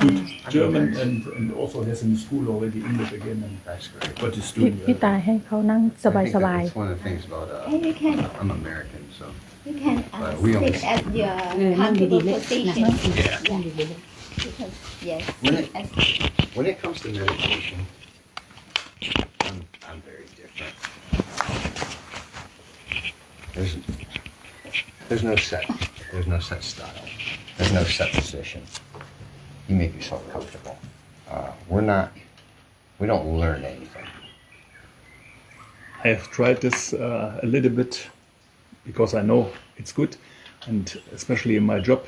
Good German and also has in school already English again. And That's great. what is พี่ doing? พี่ตายให้เขานั่งส I think บาย that's one of the things about And you can I'm American, so you can we sit always- at your ๆนั่ง comfortable ดีๆเลย position. นั่งดีๆเลย Because, yes. When sit it- as when it comes to meditation, I'm very different. There's no set style. There's no set position. You make yourself comfortable. We don't learn anything. I have tried this a little bit because I know it's good, and especially in my job,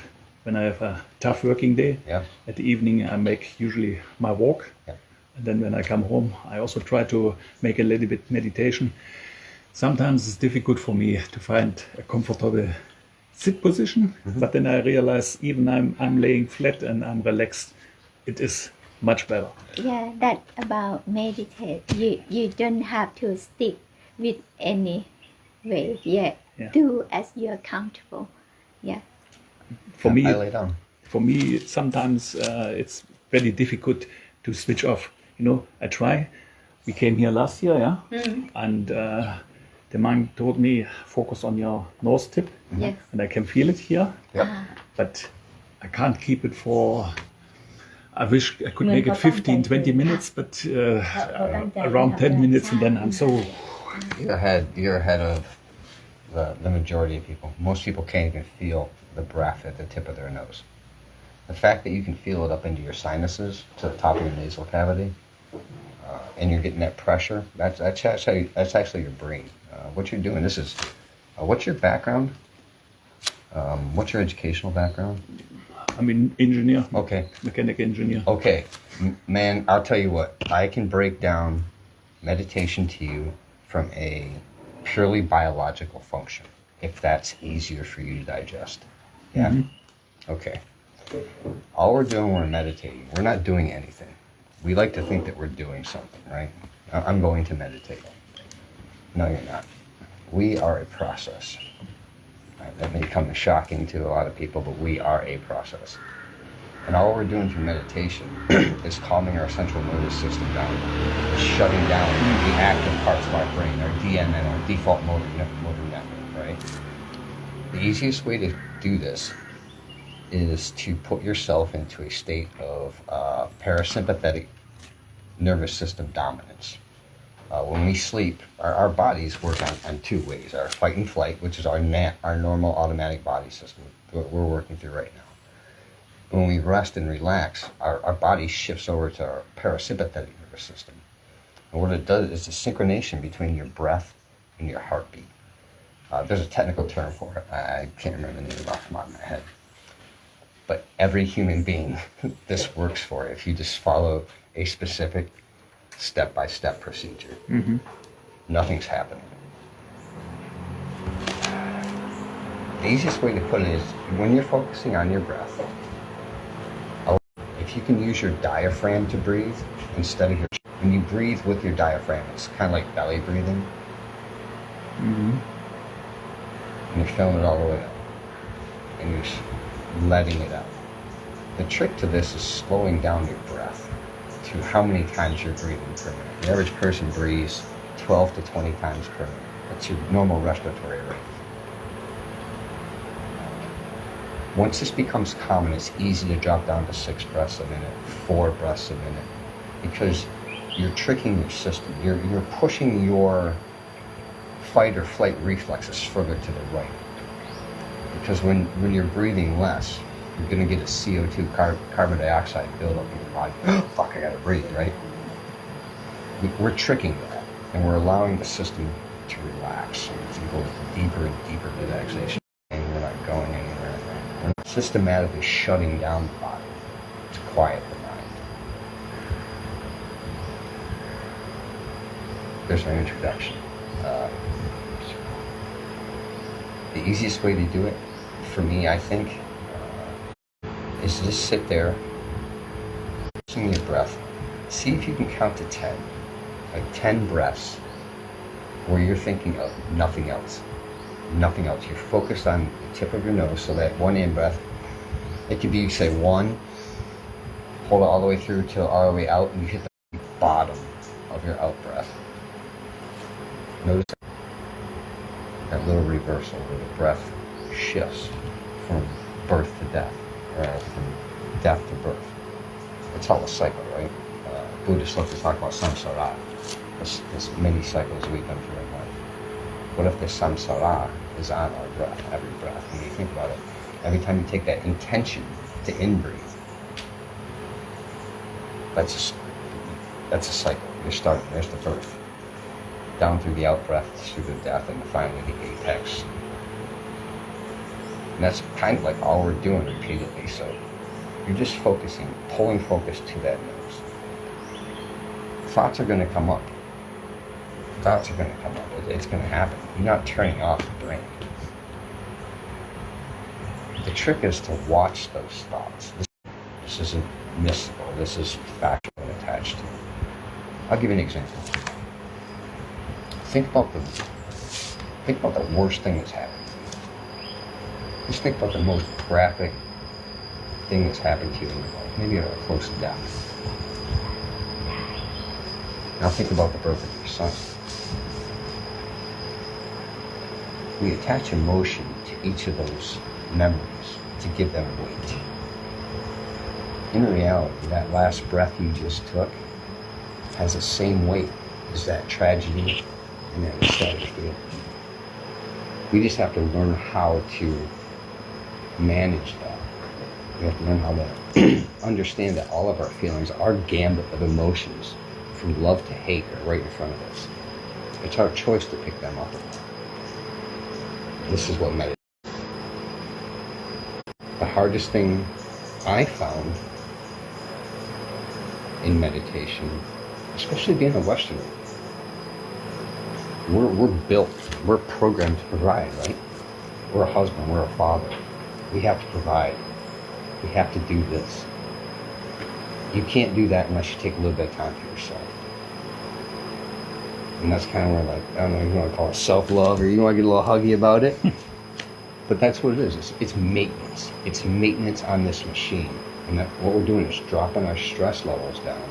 when I have a tough working day, Yeah. at the evening I make usually my walk, Yeah. and then when I come home, I also try to make a little bit meditation. Sometimes it's difficult for me to find a comfortable sit position, but then I realize even I'm laying flat and I'm relaxed, it is much better. yeah, that about meditate. You don't have to stick with any way. Yeah. Yeah. Do as you're comfortable. Yeah. For me, I lay down. Sometimes it's very difficult to switch off. You know, I try. We came here last year, yeah, and the monk told me focus on your nose tip, Yes. and I can feel it here, Yep. but I can't keep it for. I wish I could make it 15, 20 minutes, but around 10 minutes, and then I'm so. You're ahead of the majority of people. Most people can't even feel the breath at the tip of their nose. The fact that you can feel it up into your sinuses to the top of your nasal cavity, and you're getting that pressure, that's actually your brain. What you're doing, this is, what's your background? What's your educational background? I'm an engineer, Okay. mechanic engineer. Okay, man, I'll tell you what, I can break down meditation to you from a purely biological function, if that's easier for you to digest. Yeah? Okay. All we're doing when we're meditating, we're not doing anything. We like to think that we're doing something, right? I'm going to meditate. No, you're not. We are a process. That may come shocking to a lot of people, but we are a process. And all we're doing through meditation is calming our central nervous system down, shutting down the active parts of our brain, our DMN, our default motor network, right? The easiest way to do this is to put yourself into a state of parasympathetic nervous system dominance. When we sleep, our bodies work on two ways: our fight and flight, which is our normal automatic body system, what we're working through right now. When we rest and relax, our body shifts over to our parasympathetic nervous system. And what it does is a synchronization between your breath and your heartbeat. There's a technical term for it. I can't remember the name off the top of my head. But every human being, this works for if you just follow a specific step-by-step procedure. Nothing's happening. The easiest way to put it is when you're focusing on your breath, if you can use your diaphragm to breathe instead of when you breathe with your diaphragm, it's kind of like belly breathing. And you're filling it all the way up. And you're letting it out. The trick to this is slowing down your breath to how many times you're breathing per minute. The average person breathes 12 to 20 times per minute. That's your normal respiratory rate. Once this becomes common, it's easy to drop down to 6 breaths a minute, 4 breaths a minute, because you're tricking your system. You're pushing your fight or flight reflexes further to the right. Because when you're breathing less, you're going to get a CO2, carbon dioxide buildup in your body. Fuck, I gotta breathe, right? We're tricking that, and we're allowing the system to relax, to go deeper and deeper relaxation. And we're not going anywhere. We're not systematically shutting down the body to quiet the mind. There's my introduction. The easiest way to do it, for me, I think, is just sit there, using your breath. See if you can count to 10, like 10 breaths, where you're thinking of nothing else. Nothing else. You're focused on the tip of your nose, so that one in breath, it could be, say, 1, Hold it all the way through till all the way out, and you hit the bottom of your out breath. Notice that little reversal where the breath shifts from birth to death, or from death to birth. It's all a cycle, right? Buddhists love to talk about samsara. There's many cycles we've been through in life. What if the samsara is on our breath, every breath? When you think about it, every time you take that intention to in-breathe, that's a cycle. You're starting, there's the birth. Down through the out breath, through the death, and finally the apex. And that's kind of like all we're doing repeatedly. So you're just focusing, pulling focus to that nose. Thoughts are going to come up. Thoughts are going to come up. It's going to happen. You're not turning off the brain. The trick is to watch those thoughts. This isn't mystical. This is factual and attached to it. I'll give you an example. Think about the worst thing that's happened to you. Just think about the most graphic thing that's happened to you in your life. Maybe a close death. Now think about the birth of your son. We attach emotion to each of those memories to give them weight. In reality, that last breath you just took has the same weight as that tragedy and that ecstatic feeling. We just have to learn how to manage that. We have to learn how to understand that all of our feelings, our gambit of emotions, from love to hate, are right in front of us. It's our choice to pick them up. This is what meditation. The hardest thing I found in meditation, especially being a Westerner, we're built, we're programmed to provide, right? We're a husband, we're a father. We have to provide. We have to do this. You can't do that unless you take a little bit of time for yourself. And that's kind of where, like, I don't know if you want to call it self-love or you want to get a little huggy about it. But that's what it is. It's maintenance. It's maintenance on this machine. And that, what we're doing is dropping our stress levels down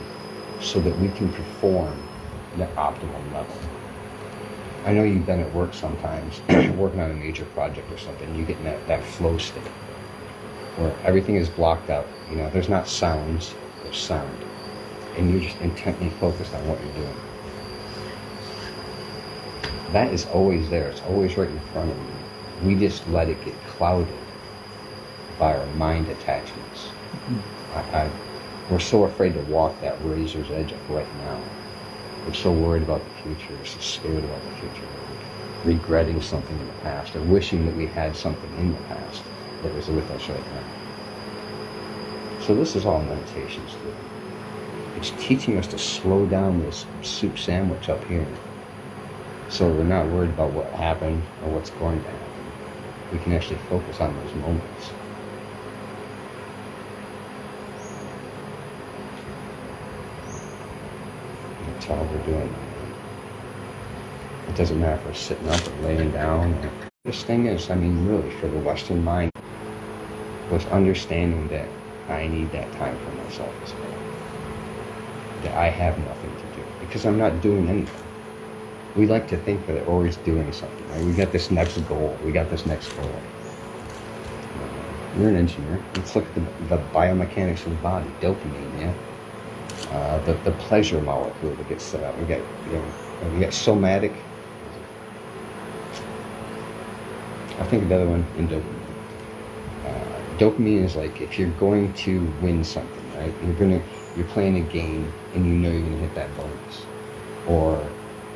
so that we can perform at optimal level. I know you've been at work sometimes, working on a major project or something, you get in that flow state where everything is blocked out. You know, there's not sounds, there's sound. And you're just intently focused on what you're doing. That is always there. It's always right in front of you. We just let it get clouded by our mind attachments. We're so afraid to walk that razor's edge of right now. We're so worried about the future. We're so scared about the future. We're regretting something in the past or wishing that we had something in the past that was with us right now. So this is all meditation's doing. It's teaching us to slow down this soup sandwich up here, so we're not worried about what happened or what's going to happen. We can actually focus on those moments. That's all we're doing. It doesn't matter if we're sitting up or laying down. This thing is, I mean, really, for the Western mind, was understanding that I need that time for myself as well. That I have nothing to do because I'm not doing anything. We like to think that we're always doing something, right? We got this next goal. We got this next goal. You're an engineer. Let's look at the biomechanics of the body. Dopamine, yeah? The pleasure molecule that gets set up. We get somatic. I think of the other one in dopamine. Dopamine is like if you're going to win something, right? You're playing a game and you know you're gonna hit that bonus, or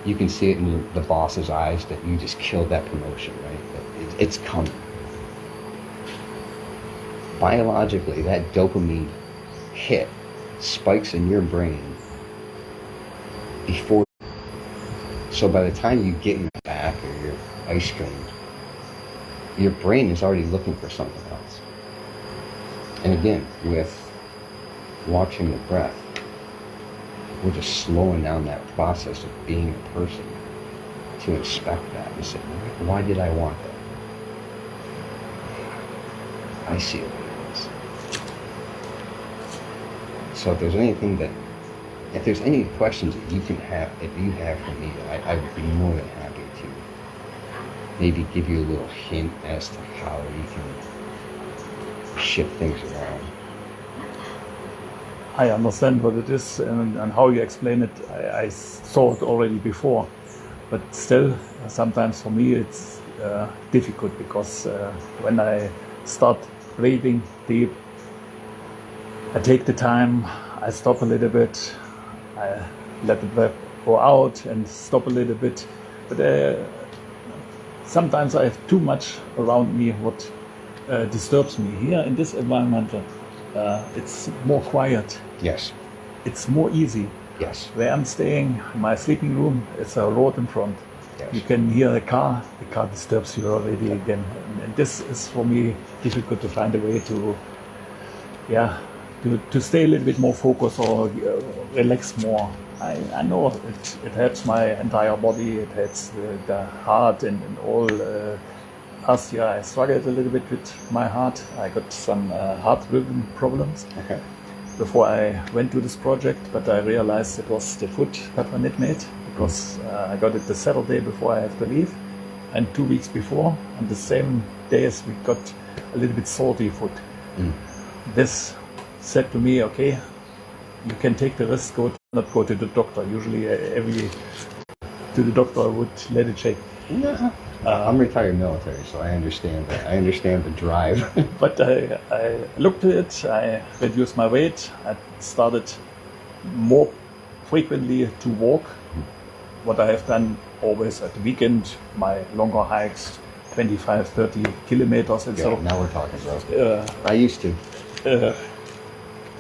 you can see it in the boss's eyes that you just killed that promotion, right? It's coming. Biologically, that dopamine hit spikes in your brain before. So by the time you get your back or your ice cream, your brain is already looking for something else. And again, with watching the breath, we're just slowing down that process of being a person to inspect that and say, why did I want that? I see it what it is. So if there's anything that, if there's any questions that you have for me, I would be more than happy to maybe give you a little hint as to how you can shift things around. I understand what it is and how you explain it. I saw it already before, but still, sometimes for me it's difficult because when I start breathing deep, I take the time, I stop a little bit, I let the breath go out and stop a little bit. But sometimes I have too much around me what disturbs me. Here in this environment, it's more quiet. Yes. It's more easy. Yes. Where I'm staying, my sleeping room, it's a road in front. Yes. You can hear the car disturbs you already again. And this is for me difficult to find a way to stay a little bit more focused or relax more. I know it helps my entire body, it helps the heart and all. Last year I struggled a little bit with my heart. I got some heart rhythm problems. Okay. Before I went to this project, but I realized it was the food that my knit made because I got it the Saturday before I have to leave, and 2 weeks before, on the same days we got a little bit salty food. This said to me, okay, you can take the risk, not go to the doctor. Usually to the doctor I would let it check. I'm retired military, so I understand that. I understand the drive. But I looked at it, I reduced my weight, I started more frequently to walk. What I have done always at the weekend, my longer hikes, 25, 30 kilometers and so. Now we're talking, bro. I used to.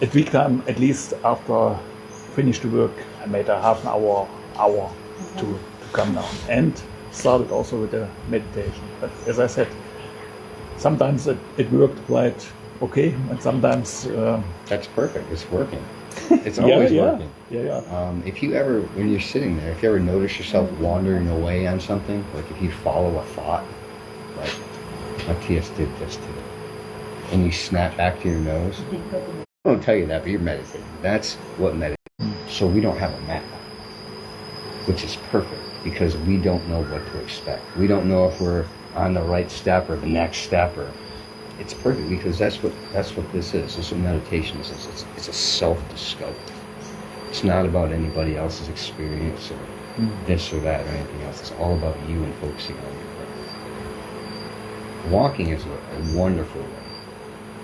At week time, at least after finish the work, I made a half an hour to come down. And started also with the meditation. But as I said, sometimes it worked quite okay, and sometimes That's perfect. It's working. It's always working. Yeah. If you ever, when you're sitting there, if you ever notice yourself wandering away on something, like if you follow a thought, like Matthias did this today, and you snap back to your nose, I don't tell you that, but you're meditating. That's what meditation is. So we don't have a map, which is perfect because we don't know what to expect. We don't know if we're on the right step or the next step, or it's perfect because that's what this is. This is what meditation is. It's a self-discovery. It's not about anybody else's experience or this or that or anything else. It's all about you and focusing on your breath. Walking is a wonderful way.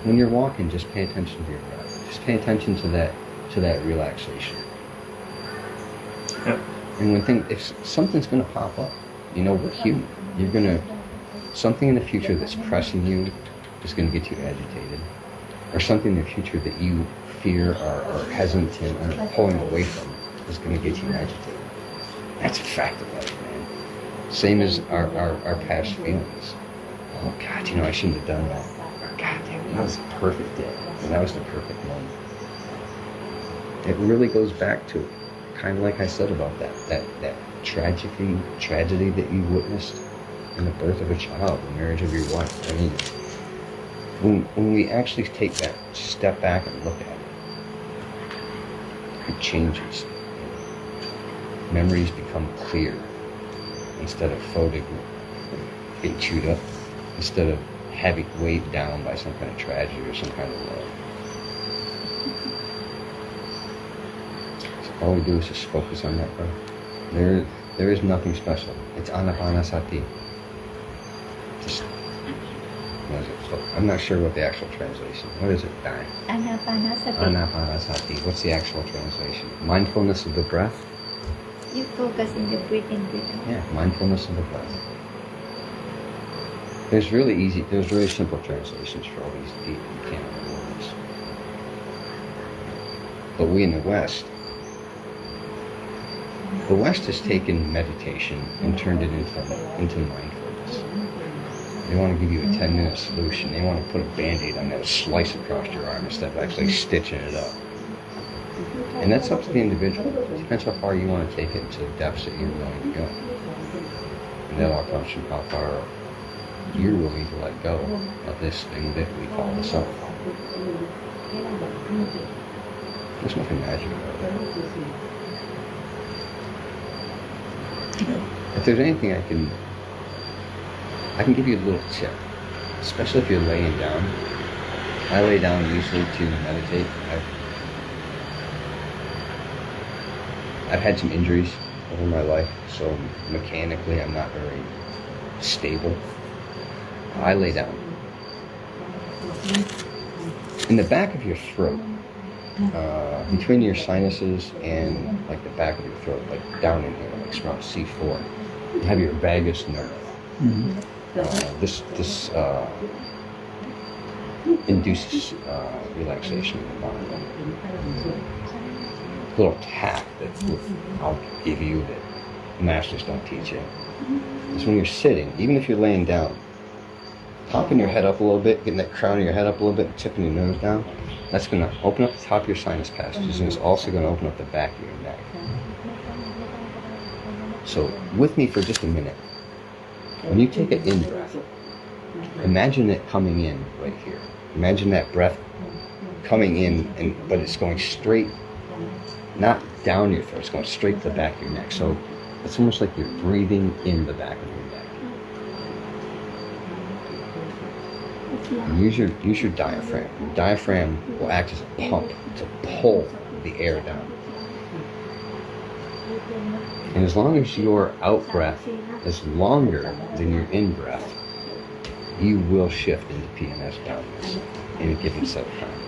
When you're walking, just pay attention to your breath. Just pay attention to that relaxation. Yeah. And if something's going to pop up, we're human. Something in the future that's pressing you is going to get you agitated, or something in the future that you fear or hesitant or pulling away from is going to get you agitated. That's a fact of life, man. Same as our past feelings. Oh God, I shouldn't have done that. Or, God damn, that was a perfect day, and that was the perfect moment. It really goes back to kind of like I said about that tragedy that you witnessed in the birth of a child, the marriage of your wife. I mean, when we actually take that step back and look at it changes. Memories become clear instead of being chewed up, instead of having weighed down by some kind of tragedy or some kind of love. All we do is just focus on that breath. There is nothing special. It's anapanasati. What is it? So I'm not sure what the actual translation. What is it, Dai? Anapanasati. Anapanasati. What's the actual translation? Mindfulness of the breath? You focus in the breathing. Yeah, mindfulness of the breath. There's really simple translations for all these deep mechanical words. But we in the West has taken meditation and turned it into mindfulness. They want to give you a 10-minute solution. They want to put a Band-Aid on that, a slice across your arm instead of actually stitching it up. And that's up to the individual. It depends how far you want to take it to the depths that you're willing to go. And that all comes from how far you're willing to let go of this thing that we call the self. There's nothing magic about it. If there's anything I can give you a little tip, especially if you're laying down. I lay down usually to meditate. I've had some injuries over my life, so mechanically I'm not very stable. I lay down. In the back of your throat, between your sinuses and like the back of your throat, like down in here, like around C4, you have your vagus nerve. This induces relaxation in the body. A little tack that I'll give you that masters don't teach you is when you're sitting, even if you're laying down, popping your head up a little bit, getting that crown of your head up a little bit, tipping your nose down, that's going to open up the top of your sinus passages, and it's also going to open up the back of your neck. So with me for just a minute. When you take an in-breath, imagine it coming in right here. Imagine that breath coming in, but it's going straight, not down your throat, it's going straight to the back of your neck. So it's almost like you're breathing in the back of your neck. And use your diaphragm. Your diaphragm will act as a pump to pull the air down. And as long as your out-breath is longer than your in-breath, you will shift into PNS downwards in a given set of time.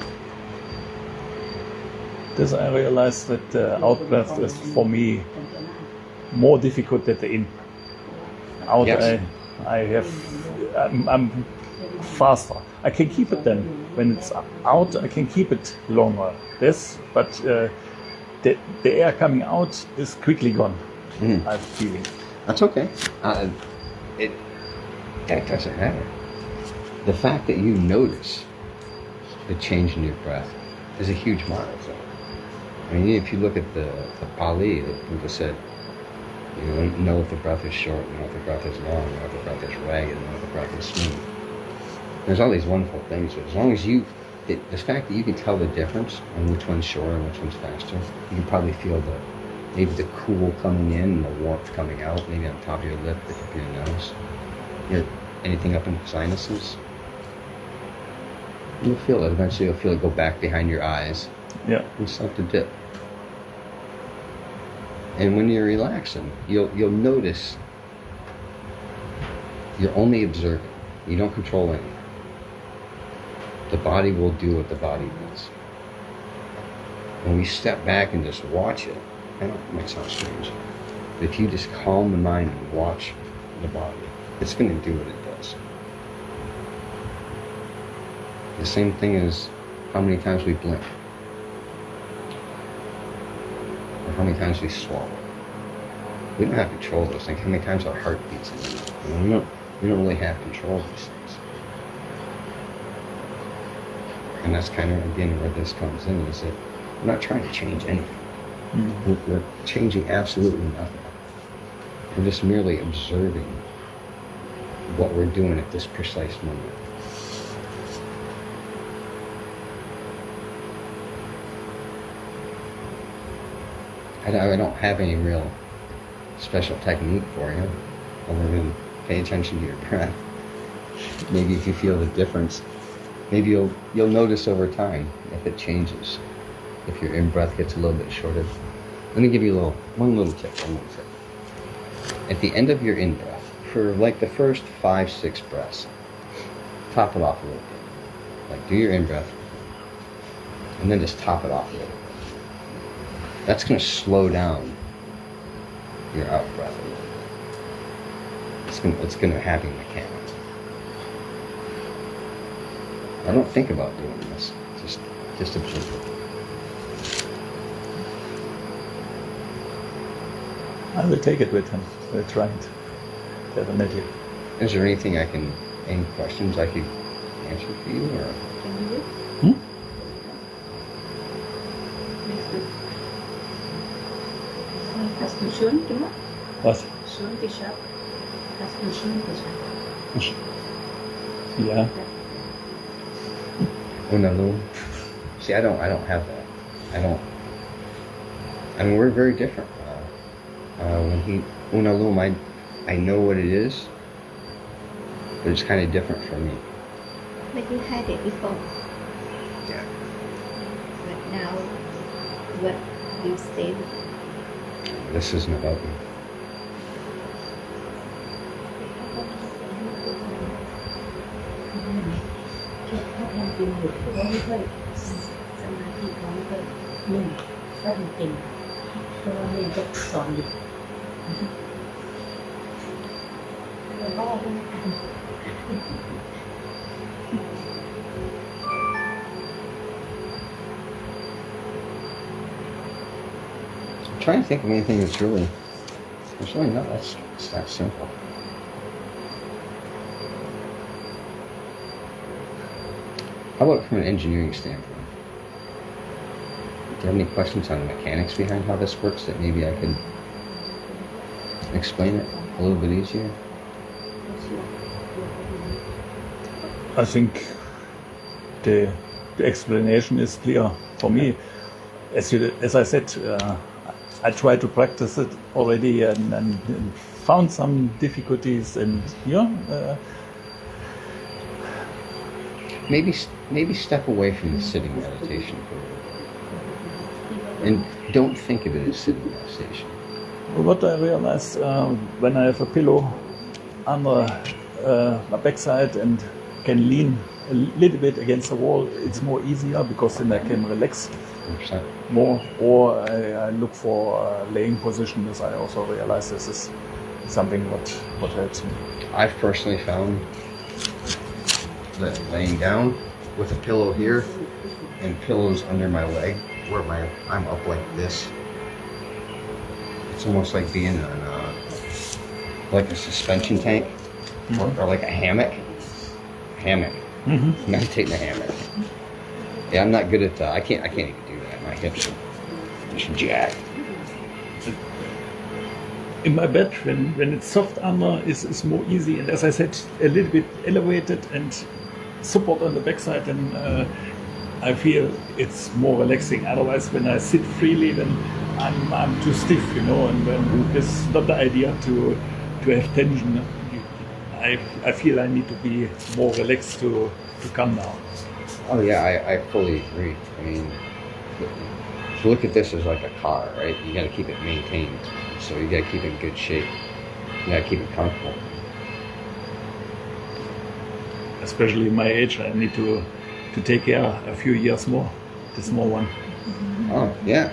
This I realized that the out-breath is for me more difficult than the in. Out, Yes. I'm faster. I can keep it then. When it's out, I can keep it longer. But the air coming out is quickly gone. I have a feeling. That's okay. That doesn't matter. The fact that you notice the change in your breath is a huge milestone. I mean, if you look at the Pali, the Buddha said, you don't know if the breath is short, you know if the breath is long, you know if the breath is ragged, you know if the breath is smooth. There's all these wonderful things, but as long as the fact that you can tell the difference on which one's shorter and which one's faster, you can probably feel maybe the cool coming in and the warmth coming out, maybe on top of your lip, the tip of your nose. Anything up in the sinuses. You'll feel it. Eventually you'll feel it go back behind your eyes. Yeah. And start to dip. And when you're relaxing, you'll notice you're only observing. You don't control anything. The body will do what the body does. When we step back and just watch it, I know it might sound strange, but if you just calm the mind and watch the body, it's going to do what it does. The same thing as how many times we blink, or how many times we swallow. We don't have control of those things. How many times our heart beats? We don't really have control of these things. And that's kind of, again, where this comes in, is that we're not trying to change anything. We're changing absolutely nothing. We're just merely observing what we're doing at this precise moment. I don't have any real special technique for you, other than pay attention to your breath. Maybe if you feel the difference, maybe you'll notice over time if it changes. If your in-breath gets a little bit shorter. Let me give you one little tip. At the end of your in-breath, for like the first 5-6 breaths, top it off a little bit. Like do your in-breath, and then just top it off a little bit. That's going to slow down your out-breath a little bit. It's going to happen mechanically. I don't think about doing this. Just observe it. I will take it with him. We'll try it. Definitely. Is there any questions I could answer for you? Or? Hast du schön gemacht? Was? Schön geschafft. Hast du schön geschafft? Yeah. Una lum. See, I don't have that. we're very different. When Unalum, I know what it is, but it's kind of different for me. But you had it before. Yeah. But now, what you stay with? This isn't about me. ถ้าทำจริงอยู่เขาไม่ค่อยสมาธิเขาไม่ค่อยนิ่งถ้าทำจริงเพราะว่าแม่ก็สอนอยู่แล้วก็เป็น I'm trying to think of anything that's really, it's really not it's that simple. How about from an engineering standpoint? Do you have any questions on the mechanics behind how this works that maybe I could explain it a little bit easier? I think the explanation is clear for me. As I said, I tried to practice it already and found some difficulties, and maybe step away from the sitting meditation for a little bit, and don't think of it as sitting meditation. What I realized when I have a pillow under my backside and can lean a little bit against the wall, it's more easier because then I can relax 100%. more, or I look for a laying position, as I also realize this is something what helps me. I've personally found that laying down with a pillow here and pillows under my leg where I'm up like this, it's almost like being on like a suspension tank or like a hammock. Mm-hmm. Meditate in a hammock. Yeah, I'm not good at that. I can't even do that. My hips are just jacked. In my bed, when it's soft under, is more easy, and as I said, a little bit elevated and support on the backside, then I feel it's more relaxing. Otherwise, when I sit freely, then I'm too stiff, and when it's not the idea to have tension. I feel I need to be more relaxed to come down. Oh yeah, I fully agree. I mean, look at this as like a car, right? You got to keep it maintained, so you got to keep it in good shape. You got to keep it comfortable. Especially my age, I need to take care a few years more. The small one. Oh yeah.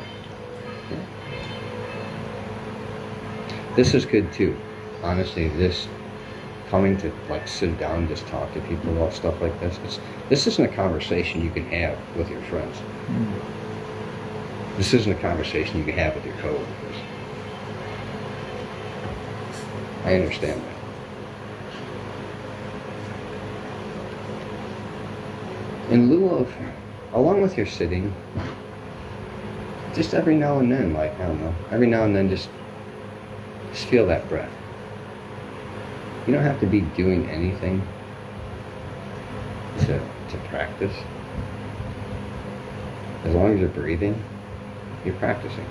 This is good too. Honestly, this coming to like sit down and just talk to people about stuff like this isn't a conversation you can have with your friends. This isn't a conversation you can have with your coworkers. I understand that. In lieu of, along with your sitting, just every now and then, like, I don't know, every now and then just feel that breath. You don't have to be doing anything to practice. As long as you're breathing, you're practicing.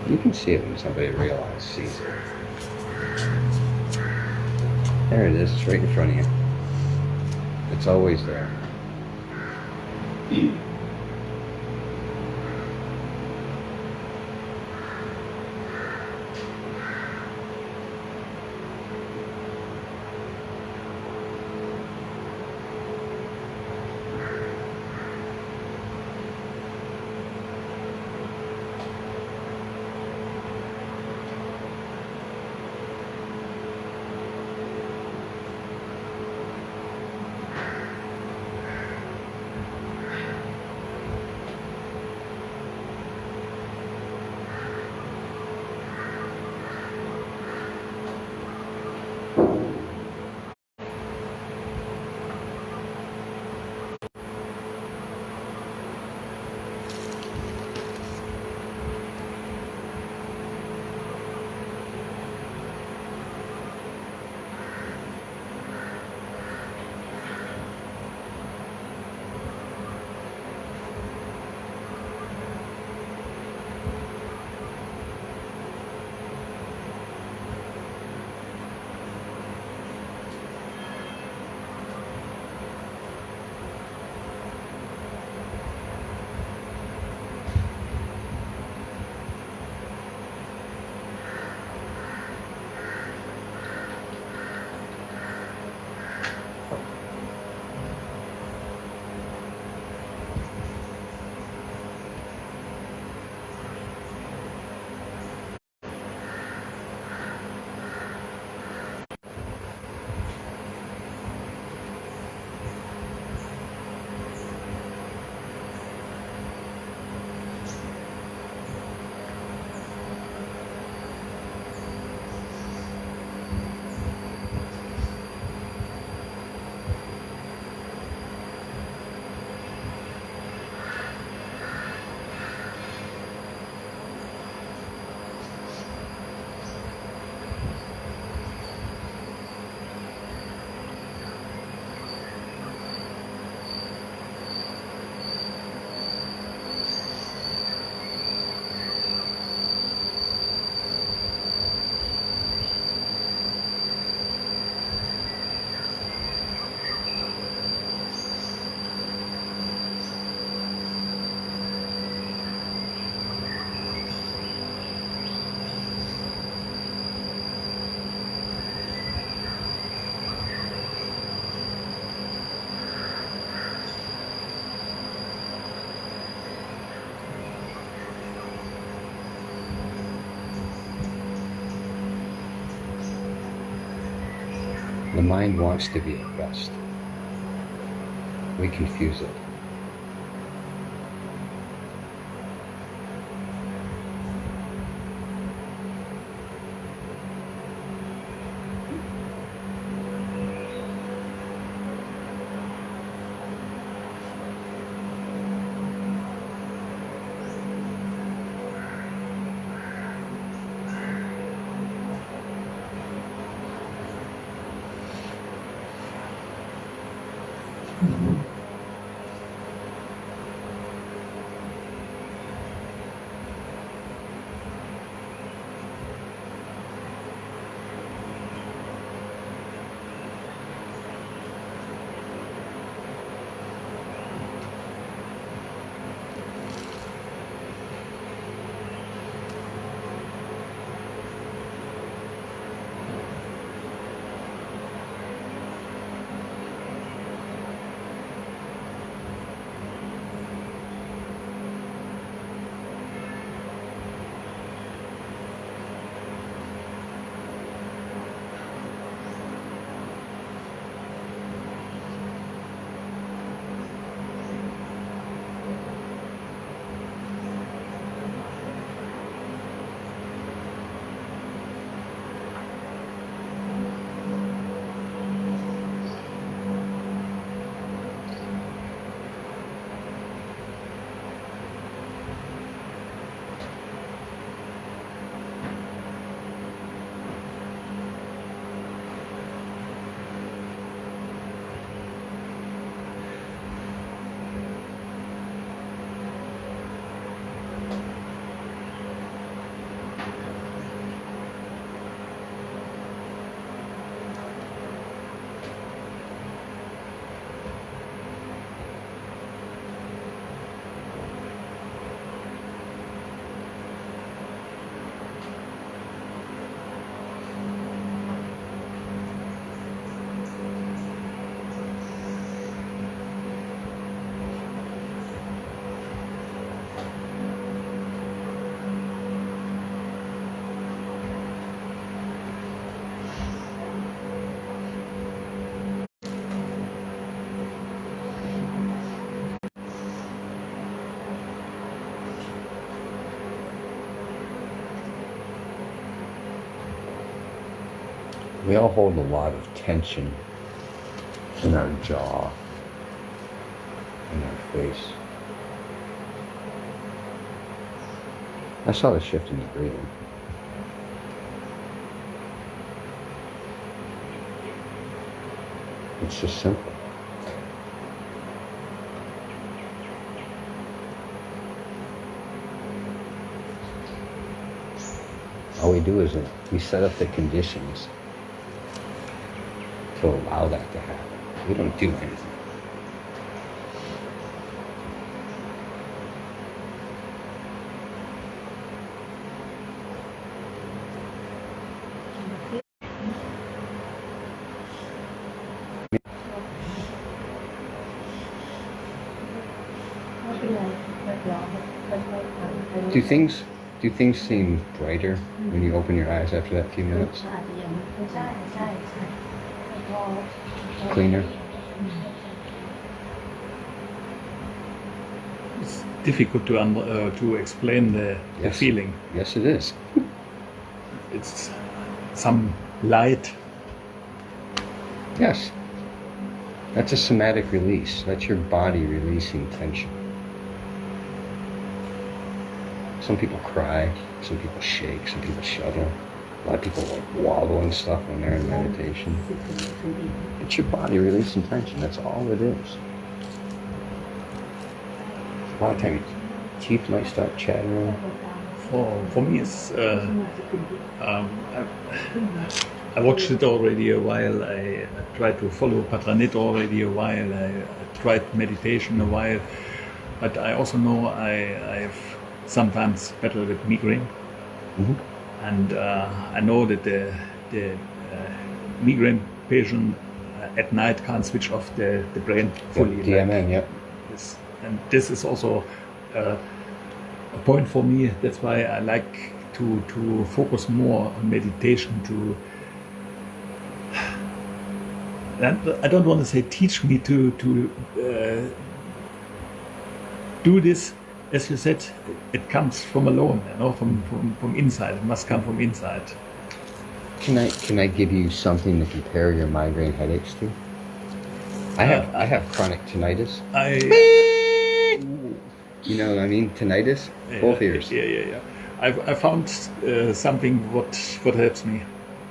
You can see it when somebody sees it. There it is, it's right in front of you. It's always there. The mind wants to be at rest. We confuse it. We all hold a lot of tension in our jaw, in our face. I saw the shift in your breathing. It's just simple. All we do is we set up the conditions to allow that to happen. We don't do anything. Do things seem brighter when you open your eyes after that few minutes? Cleaner? It's difficult to explain the Yes. feeling. Yes, it is. It's some light. Yes. That's a somatic release. That's your body releasing tension. Some people cry, some people shake, some people shudder. A lot of people wallow and stuff when they're in meditation. It's your body releasing tension. That's all it is. A lot of times, teeth might start chattering. For me, it's I watched it already a while. I tried to follow Patranit already a while. I tried meditation a while, but I also know I have sometimes battle with migraine, and I know that the migraine patient at night can't switch off the brain fully. DMN, yep. Yes. And this is also a point for me. That's why I like to focus more on meditation, to and I don't want to say teach me to do this. As you said, it comes from alone, from inside. It must come from inside. Can I give you something to compare your migraine headaches to? I have chronic tinnitus. You know what I mean? Tinnitus, both ears. Yeah. I found something what helps me.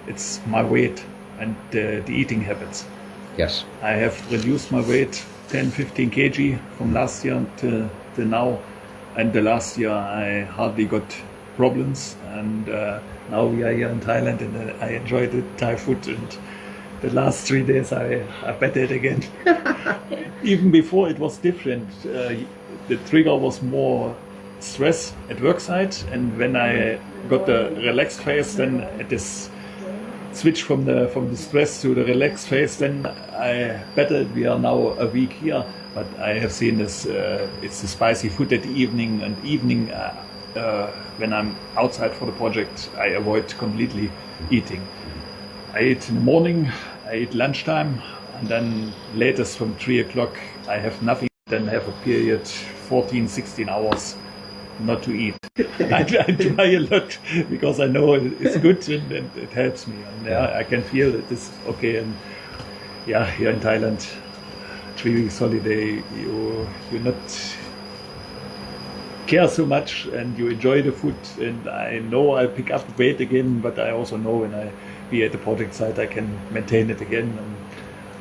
It's my weight and the eating habits. Yes. I have reduced my weight 10-15 kg from last year to now, and the last year I hardly got problems, and now we are here in Thailand, and I enjoy the Thai food, and the last 3 days I better it again. Even before it was different. The trigger was more stress at work site, and when I got the relaxed phase, then it is switch from the stress to the relaxed phase, then I better. We are now a week here, but I have seen this. It's the spicy food at the evening, and when I'm outside for the project, I avoid completely eating. I eat in the morning, I eat lunchtime, and then latest from 3 o'clock I have nothing. Then have a period 14-16 hours not to eat. I try a lot because I know it's good and it helps me. And I can feel that it's okay. And here in Thailand, 3 weeks holiday, you not care so much and you enjoy the food. And I know I'll pick up weight again, but I also know when I be at the project site, I can maintain it again.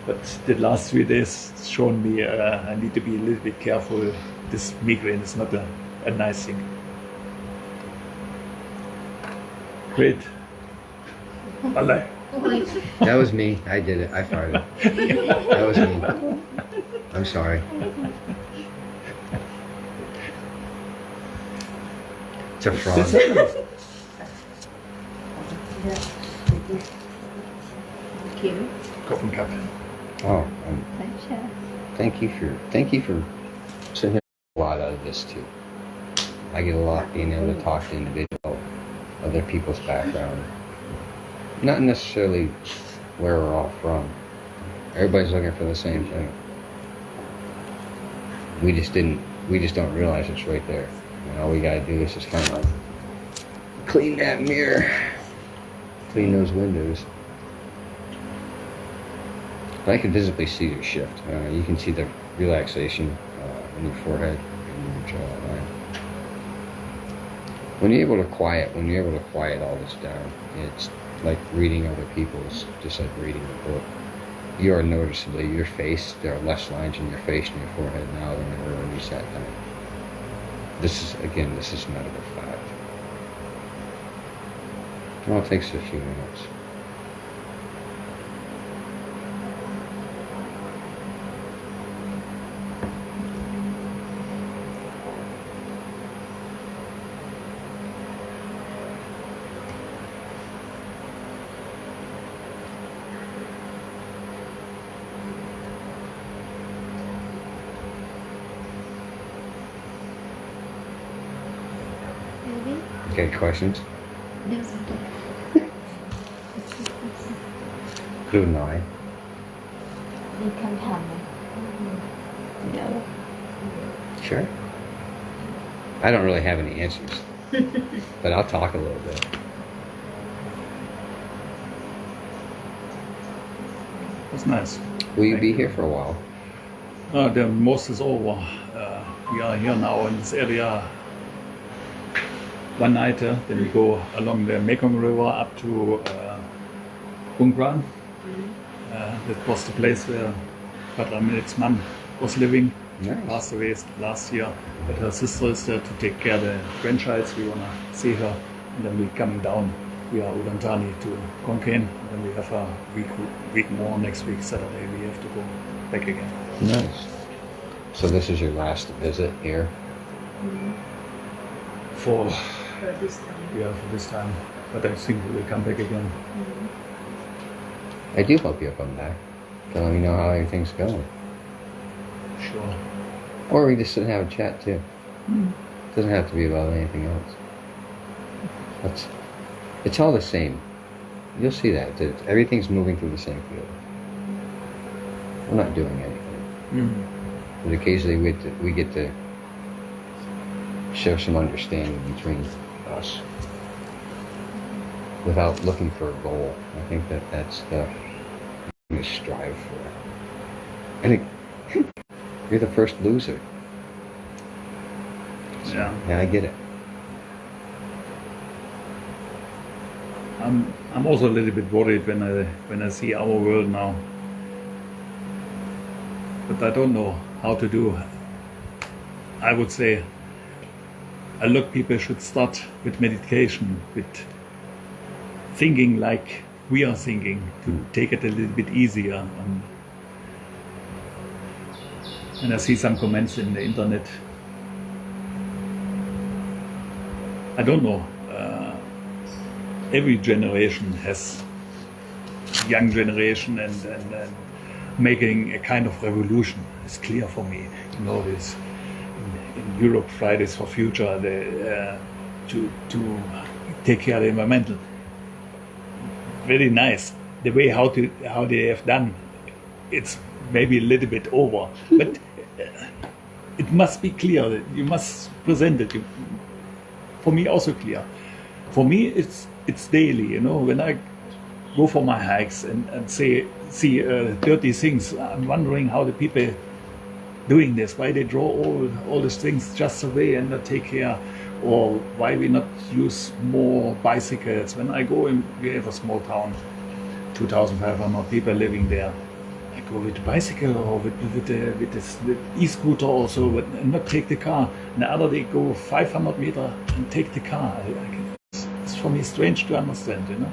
But the last 3 days shown me I need to be a little bit careful. This migraine is not a nice thing. Great. Bye. That was me. I did it. I farted. That was me. I'm sorry. It's a frog. Cup and cup. Oh, thank you for sending a lot out of this too. I get a lot being able to talk to individuals, other people's background, not necessarily where we're all from. Everybody's looking for the same thing. We just don't realize it's right there. And all we gotta do is just kind of clean that mirror, clean those windows. But I can visibly see your shift. You can see the relaxation in your forehead and your jawline. When you're able to quiet all this down, it's like reading other people's, just like reading a book. You are noticeably, your face, there are less lines in your face and your forehead now than there were when you sat down. This is medical fact. It all takes a few minutes. Okay, questions? Good night. มีคำถามไหม No. Sure. I don't really have any answers, but I'll talk a little bit. That's nice. Will you be here for a while? The most is over. We are here now in this area one night. Then we go along the Mekong River up to Bungran. That was the place where Padramin's mom was living. Nice. Passed away last year. But her sister is there to take care of the grandchild. We want to see her. And then we're coming down via Udantani to Konkan. And then we have a week more next week, Saturday. We have to go back again. Nice. So this is your last visit here? For this time. Yeah, for this time. But I think we will come back again. I do hope you'll come back. To let me know how everything's going. Sure. Or we just sit and have a chat too. Doesn't have to be about anything else. It's all the same. You'll see that. Everything's moving through the same field. We're not doing anything. But occasionally we get to share some understanding between us without looking for a goal. I think that's the we strive for. I think you're the first loser. So, yeah, I get it. I'm also a little bit worried when I see our world now. But I don't know how to do. I would say a lot of people should start with meditation, with thinking like we are thinking, to take it a little bit easier. And I see some comments in the internet. I don't know. Every generation has young generation and making a kind of revolution. It's clear for me. You know, this in Europe, Fridays for Future, to take care of the environmental. Very nice. The way how they have done, it's maybe a little bit over, but it must be clear. That you must present it. For me, also clear. For me, it's daily. You know, when I go for my hikes and see dirty things, I'm wondering how the people doing this, why they draw all these things just away and not take care, or why we not use more bicycles. When I go in, we have a small town, 2,500 people living there. I go with the bicycle or with e-scooter also, but not take the car. And the other day go 500 meters and take the car. It's for me strange to understand, you know.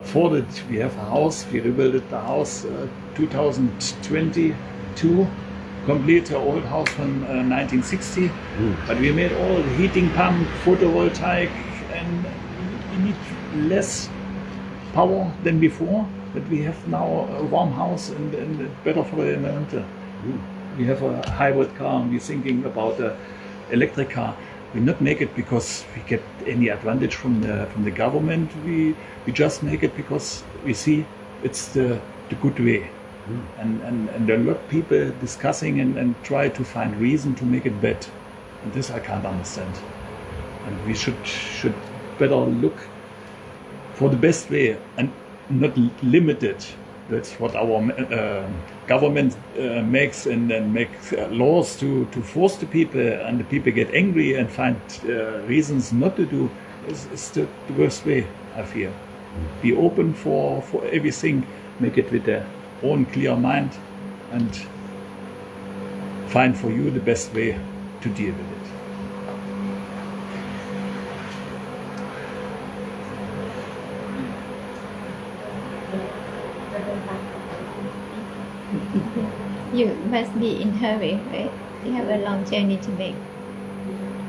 For that, we have a house. We rebuilt the house 2022. Complete the old house from 1960, but we made all the heating pump, photovoltaic, and we need less power than before. But we have now a warm house and better for the environment. We have a hybrid car, and we're thinking about an electric car. We not make it because we get any advantage from the government. We just make it because we see it's the good way. And there are a lot of people discussing and try to find reason to make it bad. And this I can't understand. And we should better look for the best way and not limit it. That's what our government makes, and then makes laws to force the people, and the people get angry and find reasons not to do. It's the worst way, I feel. Be open for everything, make it with their own clear mind, and find for you the best way to deal with it. You must be in hurry, right? You have a long journey to make.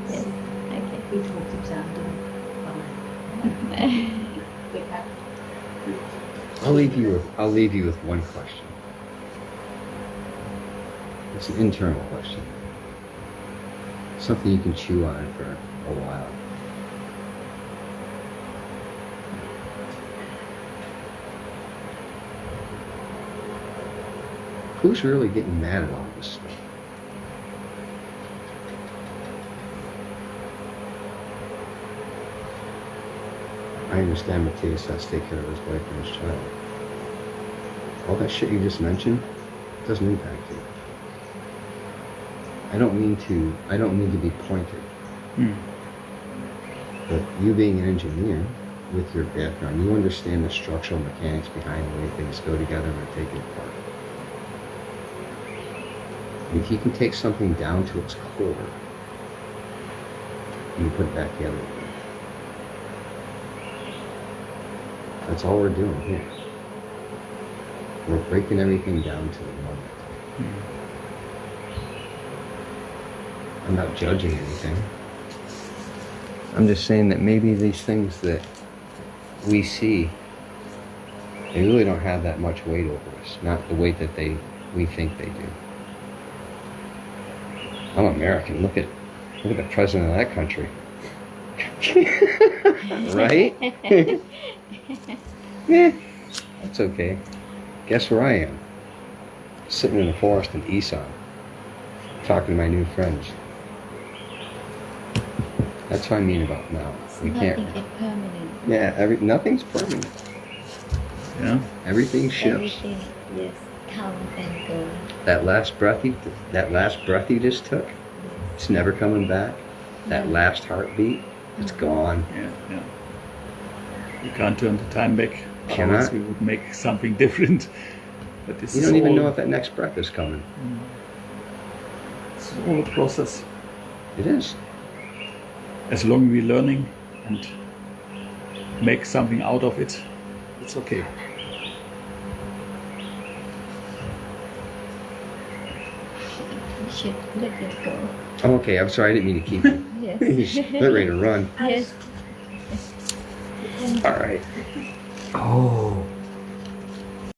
Yes. Okay. ปี63เดือนประมาณเกิดครับ I'll leave you with one question. It's an internal question. Something you can chew on for a while. Who's really getting mad at all this stuff? I understand Matthias has to take care of his wife and his child. All that shit you just mentioned doesn't impact you. I don't mean to be pointed. But you being an engineer with your background, you understand the structural mechanics behind the way things go together and are taken apart. If you can take something down to its core, you put it back together again. That's all we're doing here. We're breaking everything down to the moment. I'm not judging anything. I'm just saying that maybe these things that we see, they really don't have that much weight over us, not the weight that we think they do. I'm American. Look at the president of that country. Right? Yeah, that's okay. Guess where I am? sitting in the forest in Isan, talking to my new friends. That's what I mean about now. We can't. Nothing is permanent. Yeah, nothing's permanent. Yeah. Everything shifts. Everything, yes, comes and goes. That last breath you just took, it's never coming back. That last heartbeat, it's gone. Yeah. You can't turn the time back. Cannot. Otherwise we would make something different. But this You is don't even all, know if that next breath is coming. it's all a process. It is. As long as we're learning and make something out of it, it's okay. We should let it go. Oh, okay, I'm sorry, I didn't mean to keep you. Yes. They're ready to run. Yes. All right. Oh.